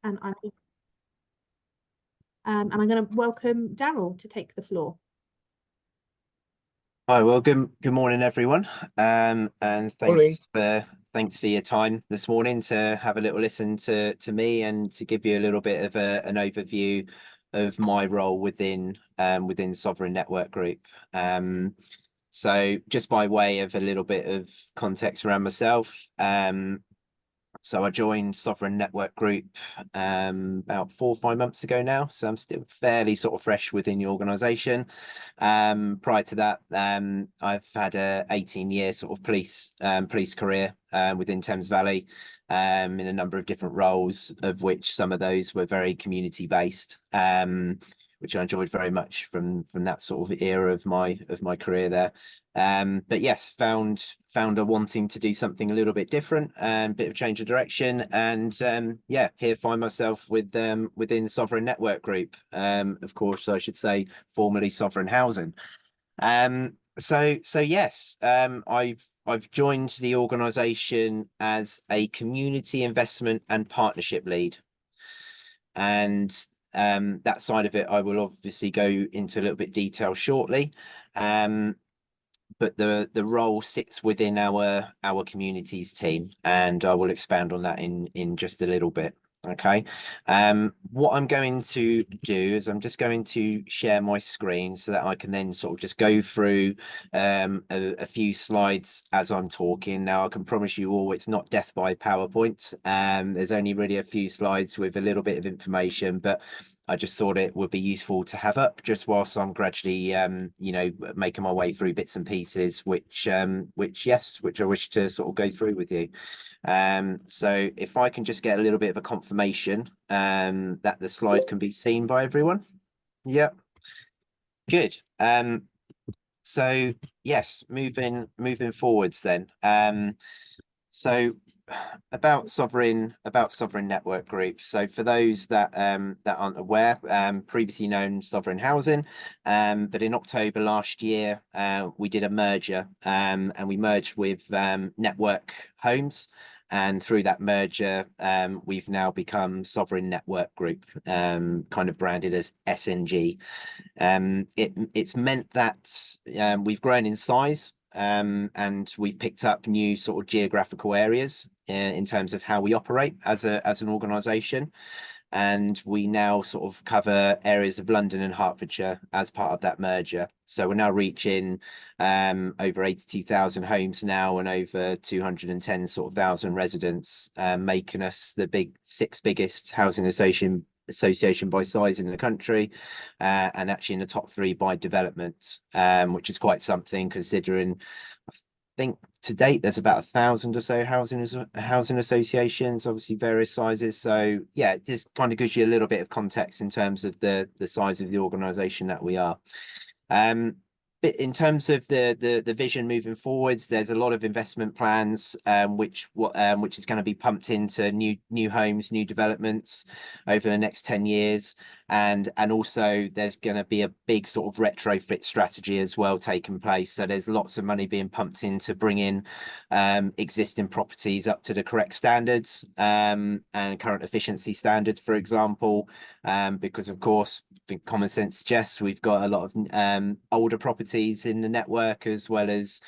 and I'm going to welcome Darryl to take the floor. Hi, well, good morning, everyone. And Morning. thanks for your time this morning to have a little listen to me and to give you a little bit of an overview of my role within Sovereign Network Group. So just by way of a little bit of context around myself, so I joined Sovereign Network Group about 4 or 5 months ago now. So I'm still fairly sort of fresh within the organisation. Prior to that, I've had a 18-year sort of police career within Thames Valley in a number of different roles, of which some of those were very community based, which I enjoyed very much from that sort of era of my career there. But yes, found a wanting to do something a little bit different, bit of change of direction, and yeah, here find myself within Sovereign Network Group. Of course, I should say formerly Sovereign Housing. So yes, I've joined the organisation as a community investment and partnership lead, and that side of it I will obviously go into a little bit detail shortly. But the role sits within our communities team, and I will expand on that in just a little bit. Okay. What I'm going to do is I'm just going to share my screen so that I can then sort of just go through a few slides as I'm talking. Now, I can promise you all it's not death by PowerPoint. There's only really a few slides with a little bit of information, but I just thought it would be useful to have up just whilst I'm gradually, making my way through bits and pieces, which I wish to sort of go through with you. So if I can just get a little bit of a confirmation that the slide can be seen by everyone. Yeah, good. So yes, moving forwards then. So about Sovereign Network Group. So for those that aren't aware, previously known Sovereign Housing, but in October last year we did a merger, and we merged with Network Homes, and through that merger we've now become Sovereign Network Group, kind of branded as SNG. It's meant that we've grown in size, and we've picked up new sort of geographical areas in terms of how we operate as an organisation, and we now sort of cover areas of London and Hertfordshire as part of that merger. So we're now reaching over 82,000 homes now and over 210 sort of thousand residents, making us the sixth biggest housing association by size in the country, and actually in the top 3 by development, which is quite something considering I think to date there's about 1,000 or so housing associations, obviously various sizes. So yeah, it just kind of gives you a little bit of context in terms of the size of the organisation that we are. But in terms of the vision moving forwards, there's a lot of investment plans, which is going to be pumped into new homes, new developments over the next 10 years, and also there's going to be a big sort of retrofit strategy as well taking place. So there's lots of money being pumped in to bring in existing properties up to the correct standards, and current efficiency standards, for example, because of course, I think common sense suggests we've got a lot of older properties in the network, as well as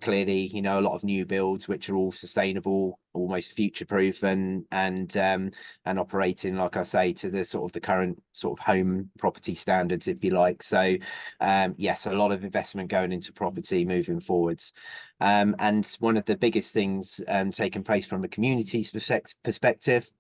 clearly, a lot of new builds which are all sustainable, almost future proof, and operating, like I say, to the sort of the current sort of home property standards, if you like. So yes, a lot of investment going into property moving forwards. And one of the biggest things taking place from a community perspective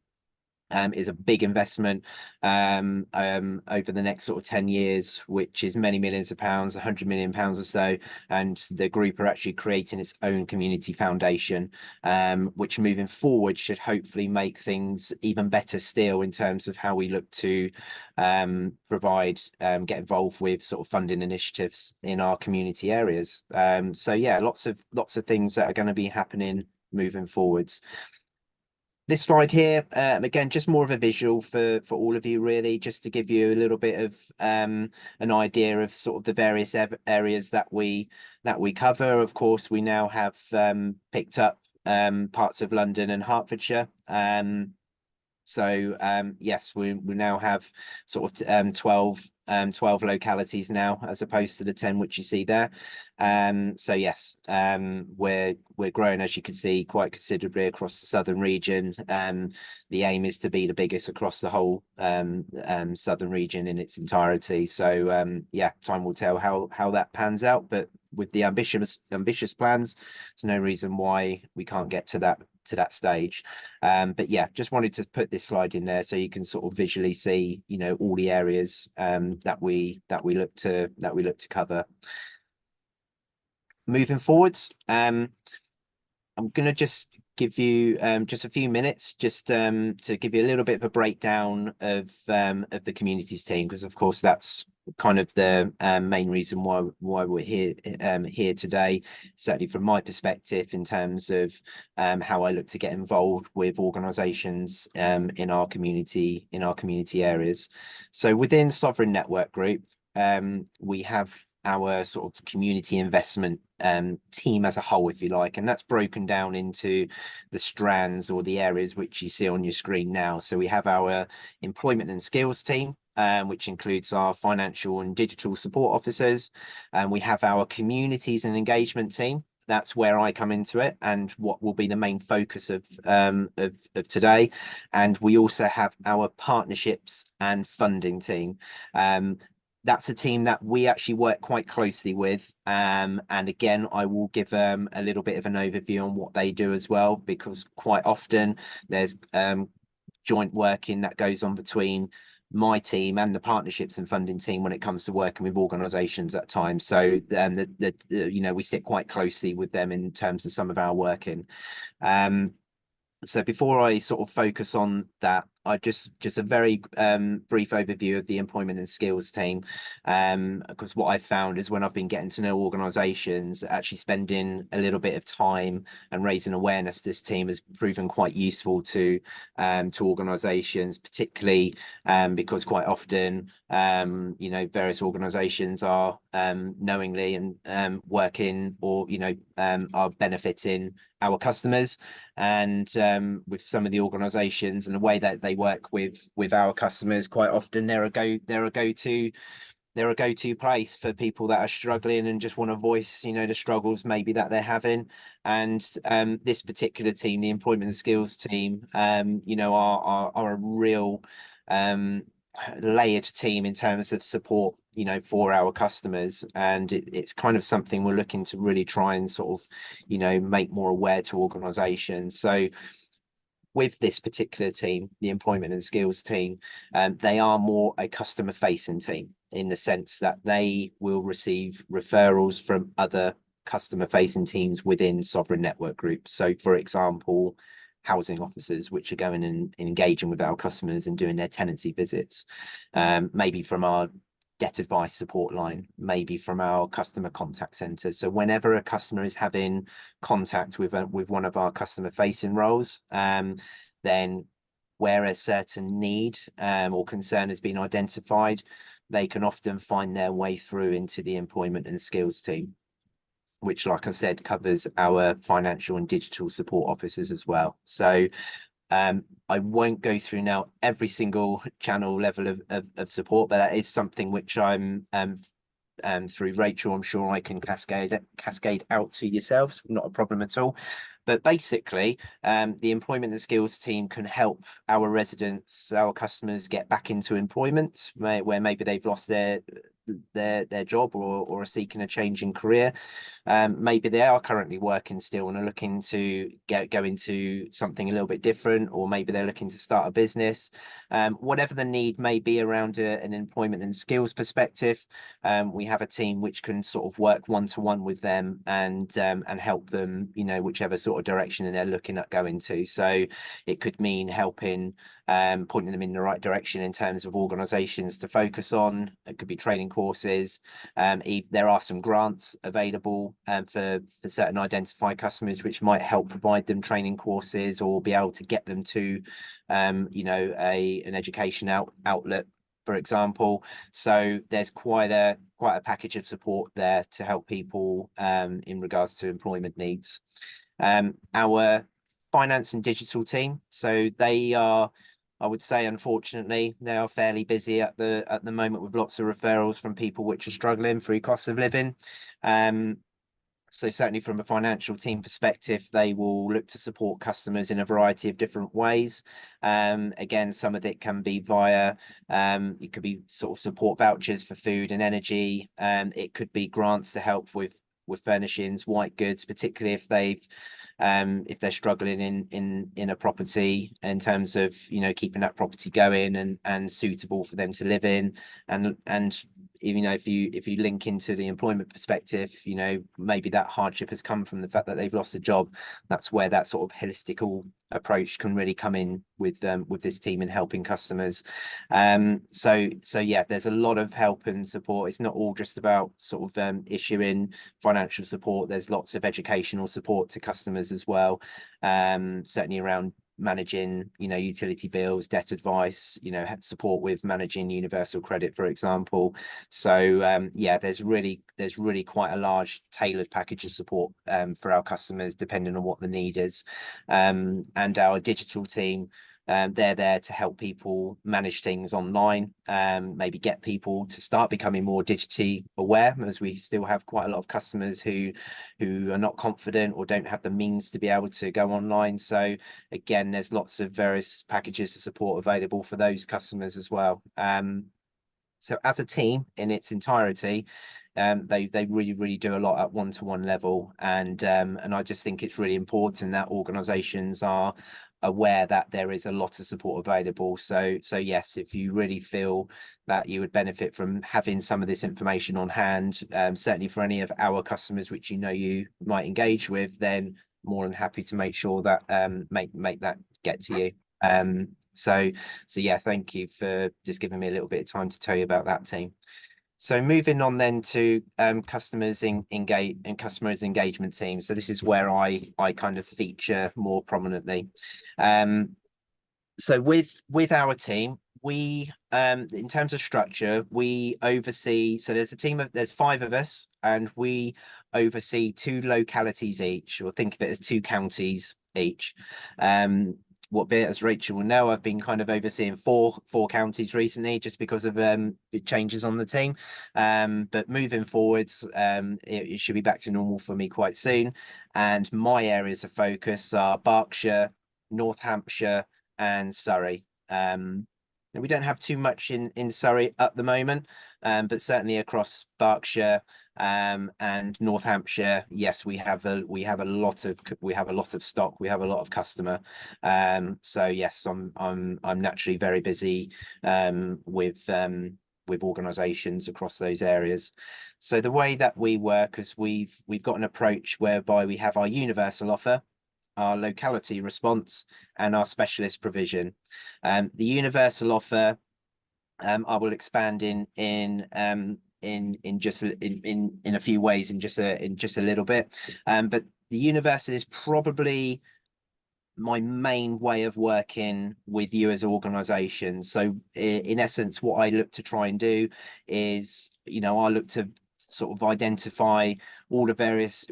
is a big investment over the next sort of 10 years, which is many millions of pounds, 100 million pounds or so. And the group are actually creating its own community foundation, which moving forward should hopefully make things even better still in terms of how we look to get involved with sort of funding initiatives in our community areas. So yeah, lots of things that are going to be happening moving forwards. This slide here, again, just more of a visual for all of you, really, just to give you a little bit of an idea of sort of the various areas that we cover. Of course, we now have picked up parts of London and Hertfordshire. So yes, we now have sort of 12 localities now, as opposed to the 10 which you see there. So yes, we're growing, as you can see, quite considerably across the southern region. The aim is to be the biggest across the whole southern region in its entirety. So yeah, time will tell how that pans out, but with the ambitious plans, there's no reason why we can't get to that stage. But yeah, just wanted to put this slide in there so you can sort of visually see, you know, all the areas that we look to cover. Moving forwards, I'm going to just give you just a few minutes just to give you a little bit of a breakdown of the communities team, because of course that's kind of the main reason why we're here today, certainly from my perspective, in terms of how I look to get involved with organisations in our community areas. So within Sovereign Network Group, we have our sort of community investment team as a whole, if you like, and that's broken down into the strands or the areas which you see on your screen now. So we have our employment and skills team, which includes our financial and digital support officers, and we have our communities and engagement team. That's where I come into it, and what will be the main focus of today. And we also have our partnerships and funding team. That's a team that we actually work quite closely with. And again, I will give a little bit of an overview on what they do as well, because quite often there's joint working that goes on between my team and the partnerships and funding team when it comes to working with organisations at times. So you know, we sit quite closely with them in terms of some of our working. So before I sort of focus on that, I just a very brief overview of the employment and skills team, because what I've found is when I've been getting to know organisations, actually spending a little bit of time and raising awareness to this team has proven quite useful to organisations, particularly because quite often you know, various organisations are knowingly and working, or you know, are benefiting our customers. And with some of the organisations and the way that they work with our customers, quite often they're a go-to place for people that are struggling and just want to voice, you know, the struggles maybe that they're having. And this particular team, the employment and skills team, you know, are a real layered team in terms of support, you know, for our customers. And it's kind of something we're looking to really try and sort of, you know, make more aware to organisations. So with this particular team, the employment and skills team, they are more a customer facing team, in the sense that they will receive referrals from other customer facing teams within Sovereign Network Group. So for example, housing officers which are going and engaging with our customers and doing their tenancy visits, maybe from our debt advice support line, maybe from our customer contact center. So whenever a customer is having contact with one of our customer facing roles, then where a certain need or concern has been identified, they can often find their way through into the employment and skills team, which, like I said, covers our financial and digital support officers as well. So I won't go through now every single channel level of support, but that is something which I'm through Rachel, I'm sure I can cascade out to yourselves, not a problem at all. But basically, the employment and skills team can help our residents, our customers, get back into employment where maybe they've lost their job or are seeking a change in career. Maybe they are currently working still and are looking to go into something a little bit different, or maybe they're looking to start a business. Whatever the need may be around an employment and skills perspective, we have a team which can sort of work one-to-one with them and help them, you know, whichever sort of direction they're looking at going to. So it could mean helping, pointing them in the right direction in terms of organisations to focus on. It could be training courses. There are some grants available for certain identified customers, which might help provide them training courses or be able to get them to, you know, an education outlet, for example. So there's quite a package of support there to help people in regards to employment needs. Our finance and digital team, so they are I would say, unfortunately, they are fairly busy at the moment with lots of referrals from people which are struggling through cost of living. So certainly from a financial team perspective, they will look to support customers in a variety of different ways. Again, some of it can be via, it could be sort of support vouchers for food and energy. It could be grants to help with furnishings, white goods, particularly if they're struggling in a property in terms of, you know, keeping that property going and suitable for them to live in. And you know, if you link into the employment perspective, you know, maybe that hardship has come from the fact that they've lost a job. That's where that sort of holistical approach can really come in with this team in helping customers. So yeah, there's a lot of help and support. It's not all just about sort of issuing financial support. There's lots of educational support to customers as well, certainly around managing, you know, utility bills, debt advice, you know, support with managing universal credit, for example. So yeah, there's really quite a large tailored package of support for our customers, depending on what the need is. And our digital team, they're there to help people manage things online, maybe get people to start becoming more digitally aware, as we still have quite a lot of customers who are not confident or don't have the means to be able to go online. So again, there's lots of various packages of support available for those customers as well. So as a team in its entirety, they really do a lot at one-to-one level, and I just think it's really important that organizations are aware that there is a lot of support available. So yes, if you really feel that you would benefit from having some of this information on hand, certainly for any of our customers which you know you might engage with, then more than happy to make sure that make that get to you. So yeah, thank you for just giving me a little bit of time to tell you about that team. So moving on then to customers engagement team. So this is where I kind of feature more prominently. So with our team, we in terms of structure, we oversee, so there's 5 of us, and we oversee 2 localities each, or think of it as 2 counties each. What bit, as Rachel will know, I've been kind of overseeing four counties recently, just because of changes on the team. But moving forwards, it should be back to normal for me quite soon. And my areas of focus are Berkshire, North Hampshire, and Surrey. We don't have too much in Surrey at the moment, but certainly across Berkshire and North Hampshire, yes, we have a lot of stock, we have a lot of customer. So yes, I'm naturally very busy with organizations across those areas. So the way that we work is we've got an approach whereby we have our universal offer, our locality response, and our specialist provision. The universal offer, I will expand in a few ways in just a little bit. But the universal is probably my main way of working with you as an organization. So in essence, what I look to try and do is, you know, I look to sort of identify all the various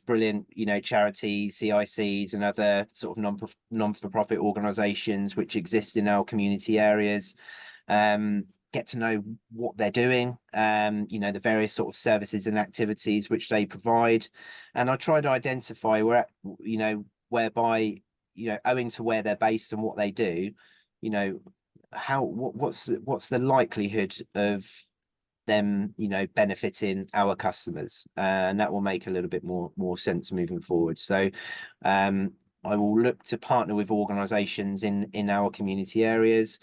brilliant, you know, charities, CICs, and other sort of non-for-profit organizations which exist in our community areas. Get to know what they're doing, you know, the various sort of services and activities which they provide, and I try to identify where, you know, whereby, you know, owing to where they're based and what they do, you know, what's the likelihood of them, you know, benefiting our customers, and that will make a little bit more sense moving forward. So I will look to partner with organizations in our community areas,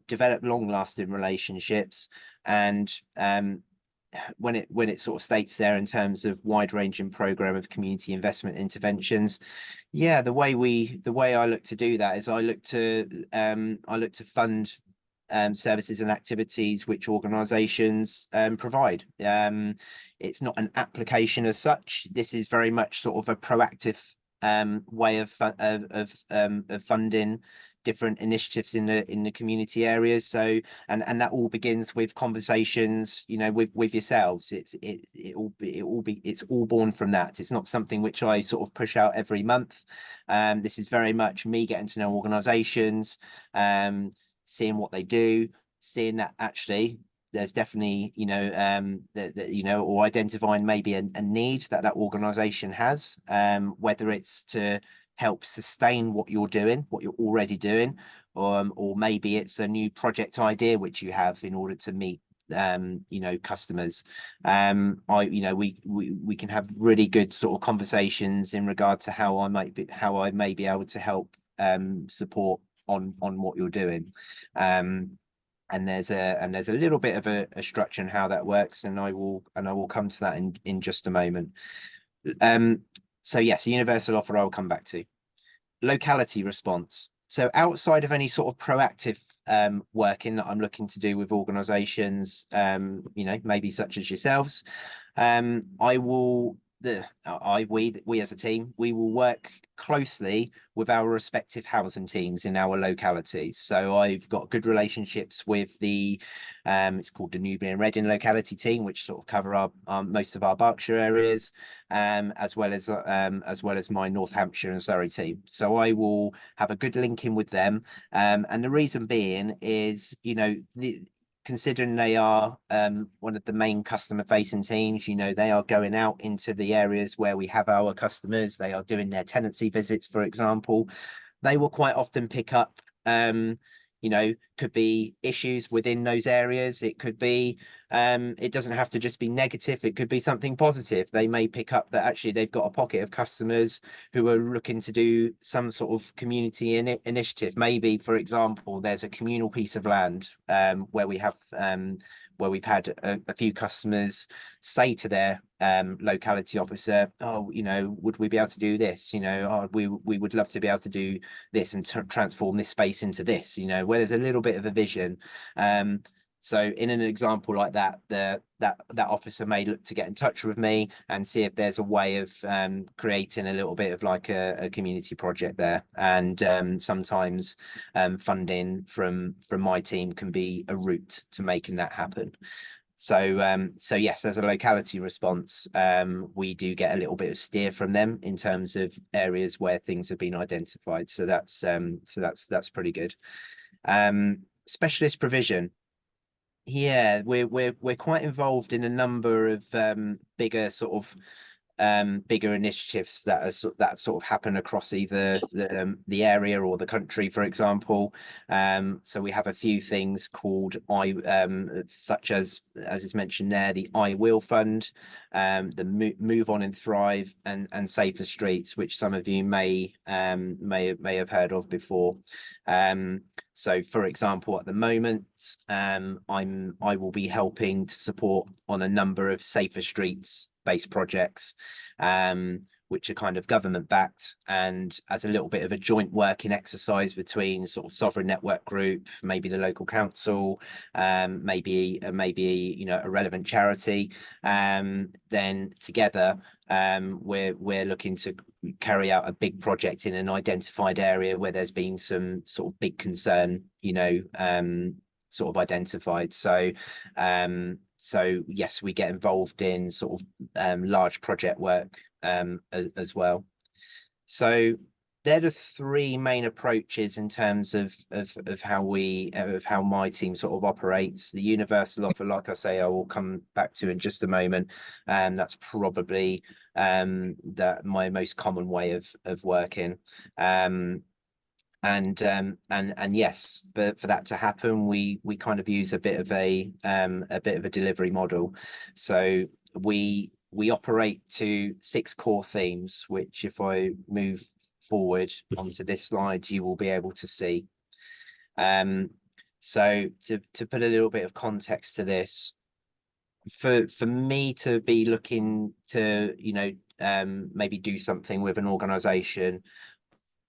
develop long-lasting relationships, and when it sort of states there in terms of wide-ranging program of community investment interventions, yeah, the way I look to do that is I look to fund services and activities which organizations provide. It's not an application as such. This is very much sort of a proactive way of funding different initiatives in the community areas. So and that all begins with conversations, you know, with yourselves. It's all born from that. It's not something which I sort of push out every month. This is very much me getting to know organizations, seeing what they do, seeing that actually there's definitely, you know, that you know, or identifying maybe a need that organization has, whether it's to help sustain what you're doing, what you're already doing, or maybe it's a new project idea which you have in order to meet you know, customers. You know, we can have really good sort of conversations in regard to how I may be able to help support on what you're doing. And there's a little bit of a structure in how that works, and I will come to that in just a moment. So yes, a universal offer I will come back to. Locality response. So outside of any sort of proactive working that I'm looking to do with organizations, you know, maybe such as yourselves, we as a team, we will work closely with our respective housing teams in our localities. So I've got good relationships with the it's called the Newbury and Reading locality team, which sort of cover our most of our Berkshire areas, as well as my North Hampshire and Surrey team. So I will have a good link in with them, and the reason being is, you know, considering they are one of the main customer facing teams, you know, they are going out into the areas where we have our customers. They are doing their tenancy visits, for example. They will quite often pick up, you know, could be issues within those areas. It could be, it doesn't have to just be negative. It could be something positive. They may pick up that actually they've got a pocket of customers who are looking to do some sort of community initiative. Maybe, for example, there's a communal piece of land where we have where we've had a few customers say to their locality officer, oh, you know, would we be able to do this? You know, oh, we would love to be able to do this and transform this space into this, you know, where there's a little bit of a vision. So in an example like that, that officer may look to get in touch with me and see if there's a way of creating a little bit of like a community project there. And sometimes funding from my team can be a route to making that happen. So yes, as a locality response, we do get a little bit of steer from them in terms of areas where things have been identified. So that's pretty good. Specialist provision. Yeah, we're quite involved in a number of bigger sort of bigger initiatives that sort of happen across either the area or the country, for example. So we have a few things called such as is mentioned there, the I Will Fund, the Move On and Thrive, and Safer Streets, which some of you may have heard of before. So, for example, at the moment, I will be helping to support on a number of Safer Streets based projects, which are kind of government backed, and as a little bit of a joint working exercise between sort of Sovereign Network Group, maybe the local council, maybe you know, a relevant charity, then together we're looking to carry out a big project in an identified area where there's been some sort of big concern, you know, sort of identified. So yes, we get involved in sort of large project work as well. So they're the three main approaches in terms of how my team sort of operates. The universal offer, like I say, I will come back to in just a moment, and that's probably my most common way of working. And yes, but for that to happen, we kind of use a bit of a delivery model. So we operate to 6 core themes, which if I move forward onto this slide, you will be able to see. So to put a little bit of context to this, for me to be looking to, you know, maybe do something with an organization,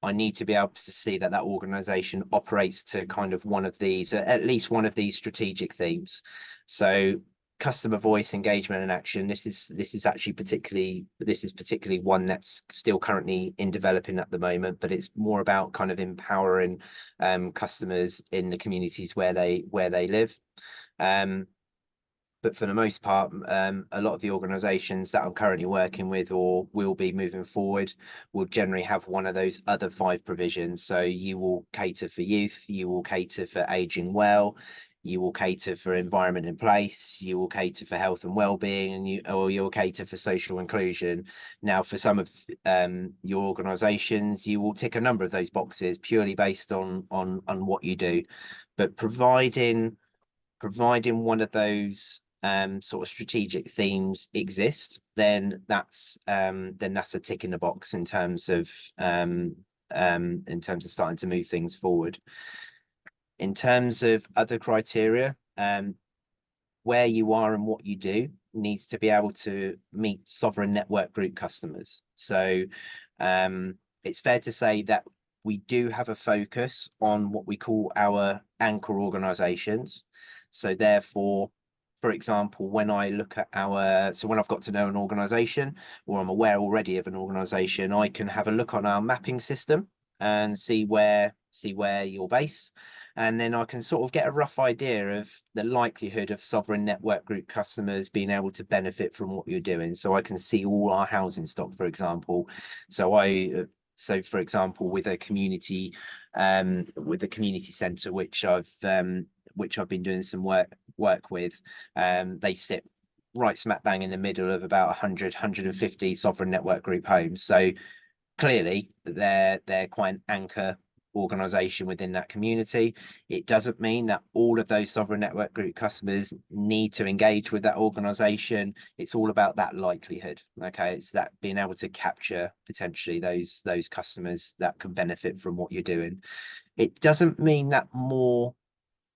I need to be able to see that organization operates to kind of one of these, at least one of these strategic themes. So customer voice, engagement and action. This is particularly one that's still currently in developing at the moment, but it's more about kind of empowering customers in the communities where they live. But for the most part, a lot of the organizations that I'm currently working with or will be moving forward will generally have one of those other 5 provisions. So you will cater for youth, you will cater for aging well, you will cater for environment in place, you will cater for health and well-being, and you'll cater for social inclusion. Now, for some of your organizations, you will tick a number of those boxes purely based on what you do. But providing one of those sort of strategic themes exist, then that's a tick in the box in terms of starting to move things forward. In terms of other criteria, where you are and what you do needs to be able to meet sovereign network group customers. So it's fair to say that we do have a focus on what we call our anchor organizations. So therefore, for example, when I look at when I've got to know an organization, or I'm aware already of an organization, I can have a look on our mapping system and see where you're based. And then I can sort of get a rough idea of the likelihood of sovereign network group customers being able to benefit from what you're doing. So I can see all our housing stock, for example. So for example, with a community centre, which I've been doing some work with, they sit right smack bang in the middle of about 150 sovereign network group homes. So clearly they're quite an anchor organization within that community. It doesn't mean that all of those sovereign network group customers need to engage with that organization. It's all about that likelihood. Okay, it's that being able to capture potentially those customers that can benefit from what you're doing. It doesn't mean that more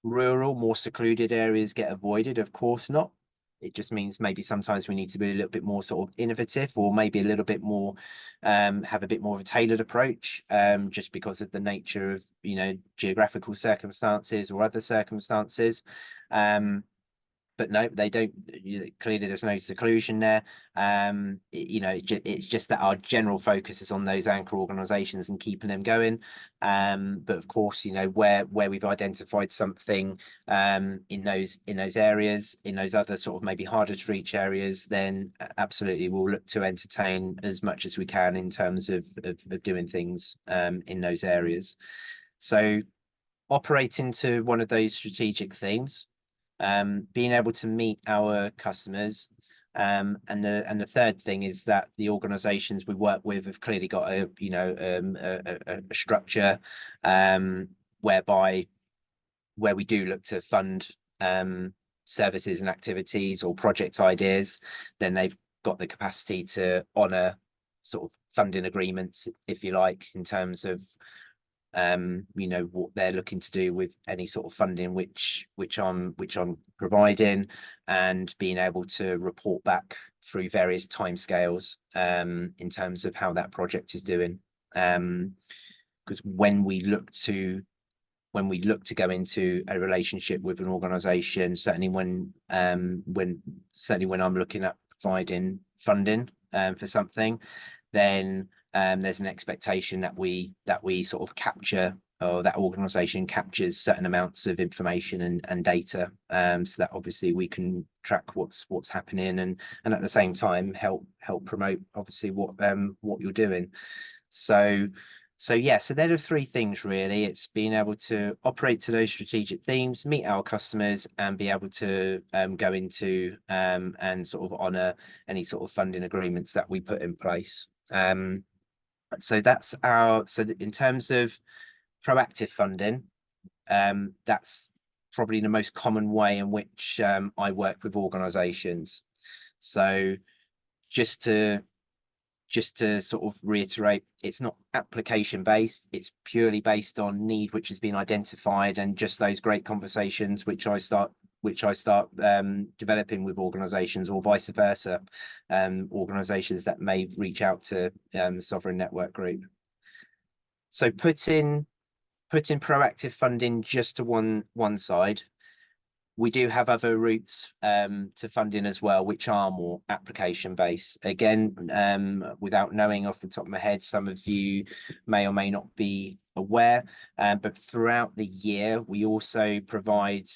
rural, more secluded areas get avoided, of course not. It just means maybe sometimes we need to be a little bit more sort of innovative, or maybe a little bit more have a bit more of a tailored approach, just because of the nature of, you know, geographical circumstances or other circumstances. But no, they don't. Clearly, there's no seclusion there. It's just that our general focus is on those anchor organisations and keeping them going. But of course, you know, where we've identified something in those areas, in those other sort of maybe harder to reach areas, then absolutely we'll look to entertain as much as we can in terms of doing things in those areas. So operating to one of those strategic themes. Being able to meet our customers, and the third thing is that the organisations we work with have clearly got a structure where we do look to fund services and activities or project ideas. Then they've got the capacity to honour sort of funding agreements, if you like, in terms of what they're looking to do with any sort of funding which I'm providing, and being able to report back through various timescales in terms of how that project is doing. Because when we look to go into a relationship with an organisation, certainly when I'm looking at providing funding for something, then there's an expectation that we sort of capture, or that organisation captures certain amounts of information and data, so that obviously we can track what's happening and at the same time help promote obviously what you're doing. So yeah, so they're the 3 things really. It's being able to operate to those strategic themes, meet our customers, and be able to go into and sort of honour any sort of funding agreements that we put in place. So in terms of proactive funding, that's probably the most common way in which I work with organisations. So just to sort of reiterate, it's not application based, it's purely based on need which has been identified, and just those great conversations which I start developing with organisations, or vice versa, organisations that may reach out to Sovereign Network Group. So putting proactive funding just to one side, we do have other routes to funding as well, which are more application based. Again, without knowing off the top of my head, some of you may or may not be aware, but throughout the year, we also provide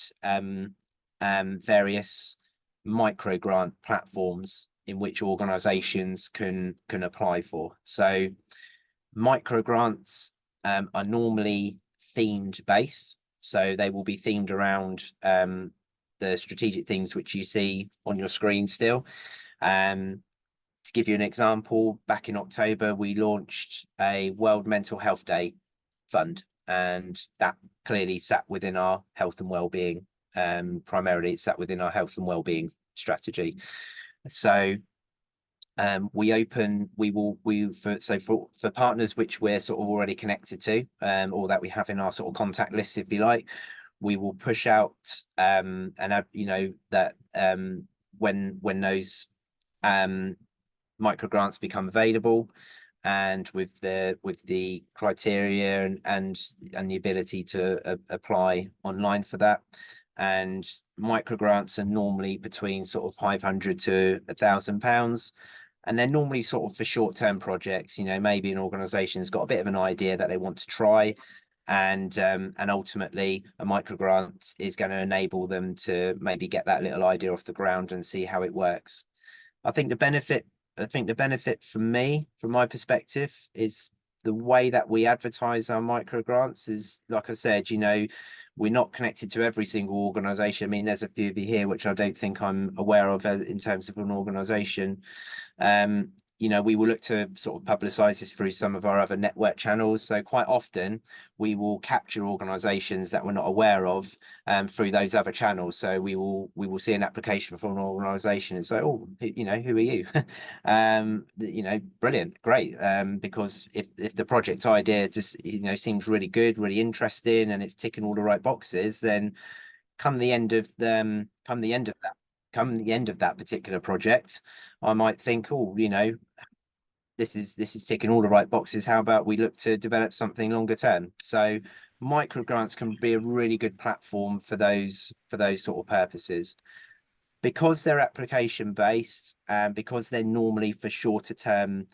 various micro grant platforms in which organizations can apply for. So micro grants are normally themed based. So they will be themed around the strategic things which you see on your screen still. To give you an example, back in October, we launched a World Mental Health Day fund, and that clearly sat within our health and well-being. Primarily, it sat within our health and well-being strategy. So for partners which we're sort of already connected to, or that we have in our sort of contact list, if you like, we will push out and you know that when those micro grants become available, and with the criteria and the ability to apply online for that. And micro grants are normally between sort of £500 to £1,000. And they're normally sort of for short-term projects. You know, maybe an organization's got a bit of an idea that they want to try, and ultimately a micro grant is going to enable them to maybe get that little idea off the ground and see how it works. I think the benefit for me, from my perspective, is the way that we advertise our micro grants is, like I said, you know, we're not connected to every single organization. I mean, there's a few of you here which I don't think I'm aware of in terms of an organization. You know, we will look to sort of publicize this through some of our other network channels. So quite often we will capture organizations that we're not aware of through those other channels. So we will see an application from an organization and say, oh, you know, who are you? You know, brilliant, great. Because if the project idea just, you know, seems really good, really interesting, and it's ticking all the right boxes, then come the end of that particular project, I might think, oh, you know, this is ticking all the right boxes. How about we look to develop something longer term? So micro grants can be a really good platform for those sort of purposes, because they're application based, and because they're normally for shorter term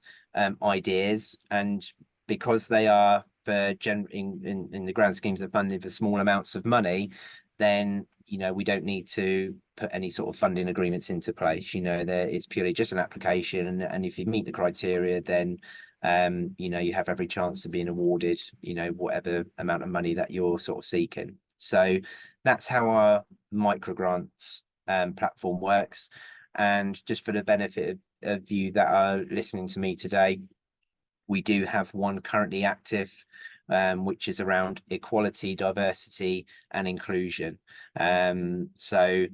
ideas, and because they are for in the grand schemes of funding for small amounts of money, then you know we don't need to put any sort of funding agreements into place. You know, it's purely just an application, and if you meet the criteria, then you know, you have every chance of being awarded, you know, whatever amount of money that you're sort of seeking. So that's how our micro grants platform works. And just for the benefit of you that are listening to me today, we do have one currently active, which is around equality, diversity, and inclusion. So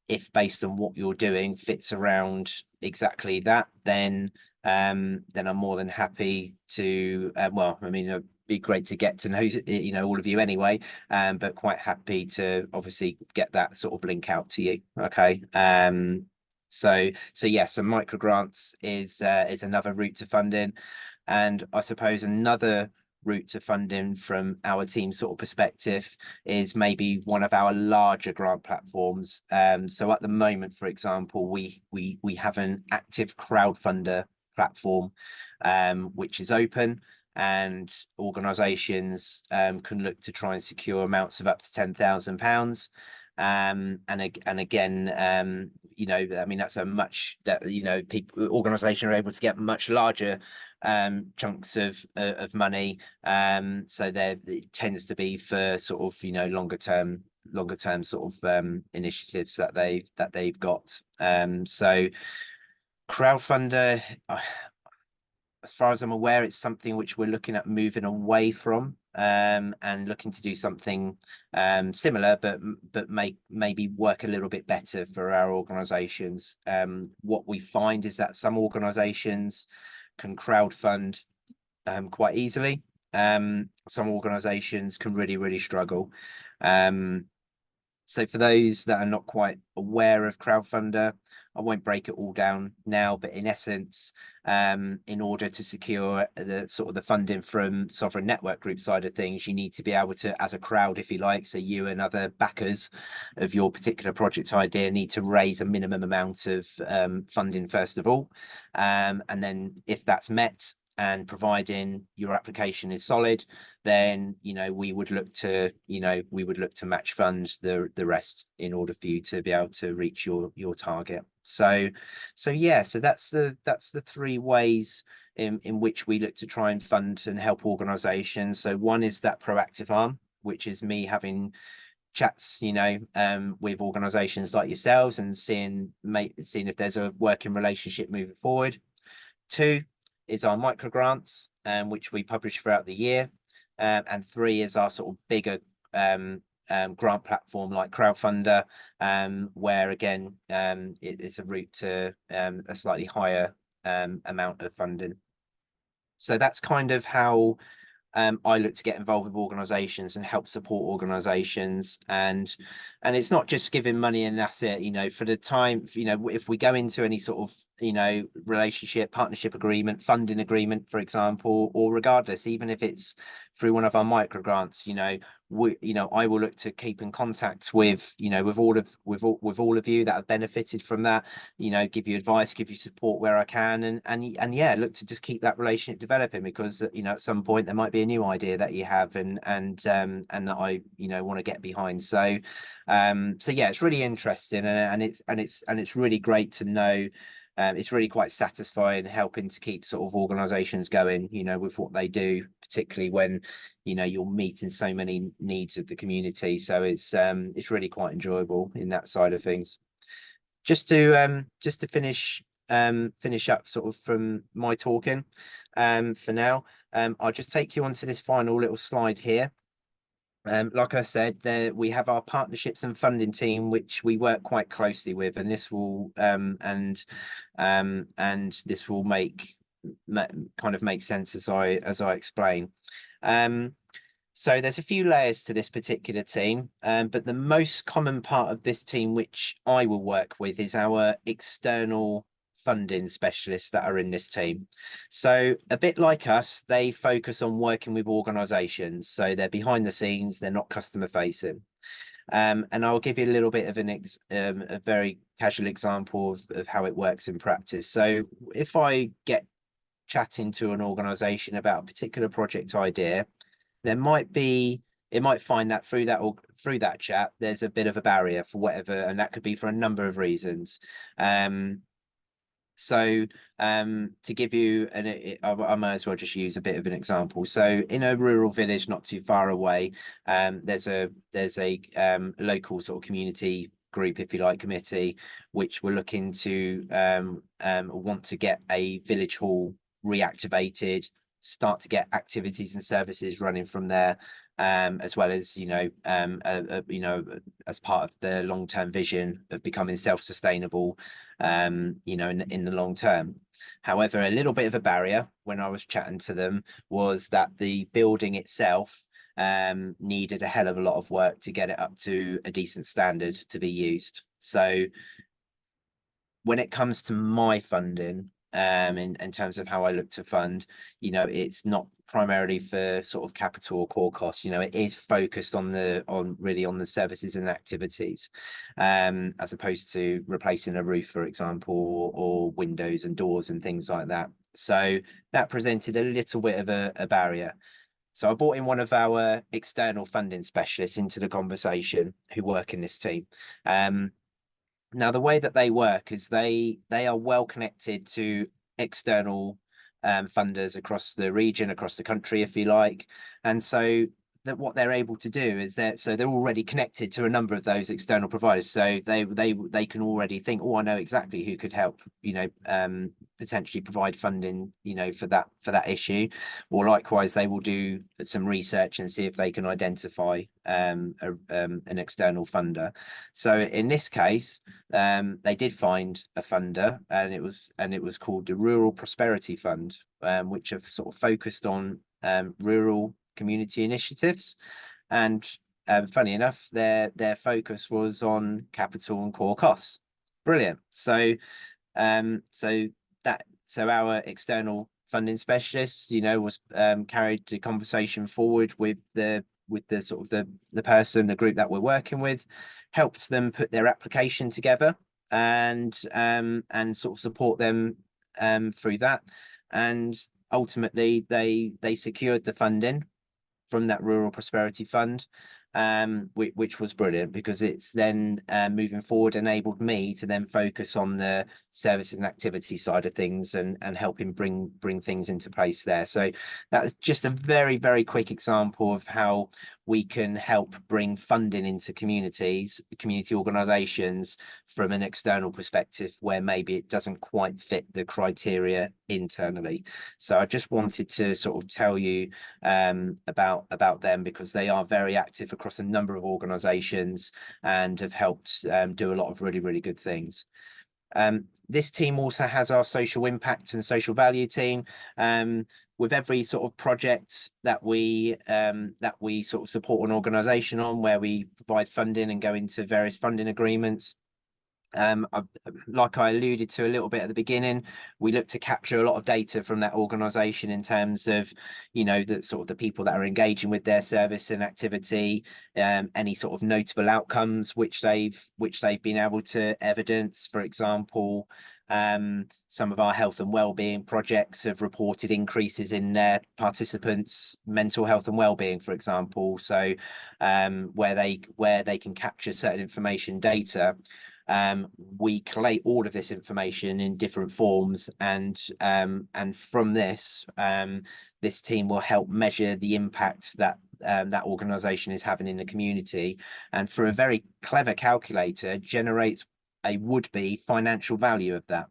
if based on what you're doing fits around exactly that, then I'm more than happy to, well, I mean, it'd be great to get to know, you know, all of you anyway, but quite happy to obviously get that sort of link out to you. Okay. So yes, so micro grants is another route to funding, and I suppose another route to funding from our team sort of perspective is maybe one of our larger grant platforms. So at the moment, for example, we have an active crowdfunder platform, which is open, and organizations can look to try and secure amounts of up to £10,000. And again, you know, I mean, that's a much that, you know, organizations are able to get much larger chunks of money. So there it tends to be for sort of, you know, longer term sort of initiatives that they've got. So crowdfunder, as far as I'm aware, it's something which we're looking at moving away from, and looking to do something similar, but maybe work a little bit better for our organizations. What we find is that some organizations can crowdfund quite easily. Some organizations can really struggle. So for those that are not quite aware of crowdfunder, I won't break it all down now, but in essence, in order to secure the sort of the funding from Sovereign Network Group side of things, you need to be able to, as a crowd, if you like, so you and other backers of your particular project idea need to raise a minimum amount of funding first of all. And then if that's met, and providing your application is solid, then we would look to match fund the rest in order for you to be able to reach your target. So that's the three ways in which we look to try and fund and help organizations. So one is that proactive arm, which is me having chats with organizations like yourselves and seeing if there's a working relationship moving forward. Two is our micro grants, which we publish throughout the year. And three is our sort of bigger grant platform like crowdfunder, where again it's a route to a slightly higher amount of funding. So that's kind of how I look to get involved with organizations and help support organizations, and it's not just giving money and that's it. For the time, if we go into any sort of relationship, partnership agreement, funding agreement, for example, or regardless, even if it's through one of our micro grants, I will look to keep in contact with all of you that have benefited from that, give you advice, give you support where I can, and yeah, look to just keep that relationship developing, because at some point there might be a new idea that you have and that I want to get behind. So yeah, it's really interesting, and it's really great to know. It's really quite satisfying helping to keep sort of organizations going, with what they do, particularly when, you're meeting so many needs of the community. So it's really quite enjoyable in that side of things. Just to finish up sort of from my talking, for now, I'll just take you onto this final little slide here. Like I said, we have our partnerships and funding team, which we work quite closely with, and this will this will kind of make sense as I explain. So there's a few layers to this particular team, but the most common part of this team, which I will work with, is our external funding specialists that are in this team. So a bit like us, they focus on working with organizations. So they're behind the scenes, they're not customer facing. And I'll give you a little bit of a very casual example of how it works in practice. So if I get chatting to an organization about a particular project idea, it might find that through that chat, there's a bit of a barrier for whatever, and that could be for a number of reasons. So to give you I might as well just use a bit of an example. So in a rural village not too far away, there's a local sort of community group, if you like, committee, which we're looking to want to get a village hall reactivated, start to get activities and services running from there, as well as as part of the long-term vision of becoming self-sustainable, in the long term. However, a little bit of a barrier when I was chatting to them was that the building itself needed a hell of a lot of work to get it up to a decent standard to be used. So when it comes to my funding, in terms of how I look to fund, it's not primarily for sort of capital or core costs. It is focused on the services and activities, as opposed to replacing a roof, for example, or windows and doors and things like that. So that presented a little bit of a barrier. So I brought in one of our external funding specialists into the conversation who work in this team. Now, the way that they work is they are well connected to external funders across the region, across the country, if you like. And so that what they're able to do is they're already connected to a number of those external providers. So they can already think, oh, I know exactly who could help, potentially provide funding, for that issue. Or likewise, they will do some research and see if they can identify an external funder. So in this case, they did find a funder, and it was called the Rural Prosperity Fund, which have sort of focused on rural community initiatives. And funny enough, their focus was on capital and core costs. Brilliant. So our external funding specialist, was carried the conversation forward with the sort of the person, the group that we're working with, helped them put their application together and sort of support them through that. And ultimately they secured the funding from that Rural Prosperity Fund, which was brilliant, because it's then moving forward enabled me to then focus on the service and activity side of things and helping bring things into place there. So that's just a very, very quick example of how we can help bring funding into community organizations from an external perspective where maybe it doesn't quite fit the criteria internally. So I just wanted to sort of tell you about them, because they are very active across a number of organizations and have helped do a lot of really, really good things. This team also has our social impact and social value team. With every sort of project that we sort of support an organization on, where we provide funding and go into various funding agreements, like I alluded to a little bit at the beginning, we look to capture a lot of data from that organization in terms of, the sort of the people that are engaging with their service and activity, any sort of notable outcomes which they've been able to evidence. For example, some of our health and well-being projects have reported increases in their participants' mental health and well-being, for example. So where they can capture certain information data, we collate all of this information in different forms, and from this this team will help measure the impact that that organization is having in the community, and for a very clever calculator generates a would-be financial value of that.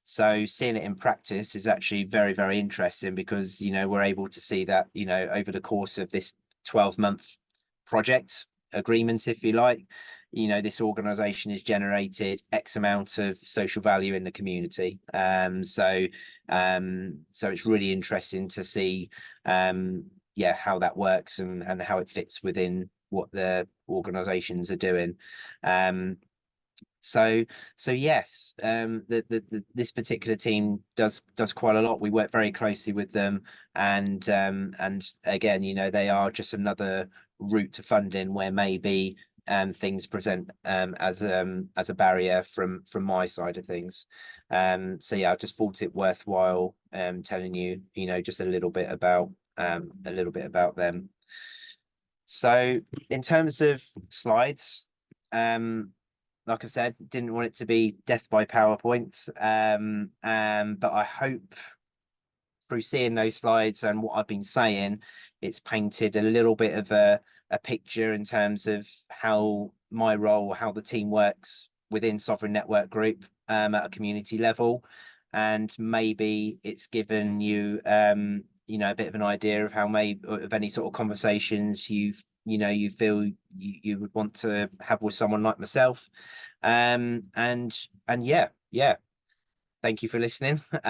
So seeing it in practice is actually very, very interesting, because we're able to see that over the course of this 12-month project agreement, if you like, this organization has generated X amount of social value in the community. So it's really interesting to see how that works and how it fits within what the organizations are doing. So yes, this particular team does quite a lot. We work very closely with them, and again, they are just another route to funding where maybe things present as a barrier from my side of things. So yeah, I just thought it worthwhile telling you, just a little bit about them. So in terms of slides, like I said, didn't want it to be death by PowerPoint, but I hope through seeing those slides and what I've been saying, it's painted a little bit of a picture in terms of how my role, how the team works within Sovereign Network Group at a community level, and maybe it's given you a bit of an idea of how of any sort of conversations you feel you would want to have with someone like myself. And yeah, thank you for listening.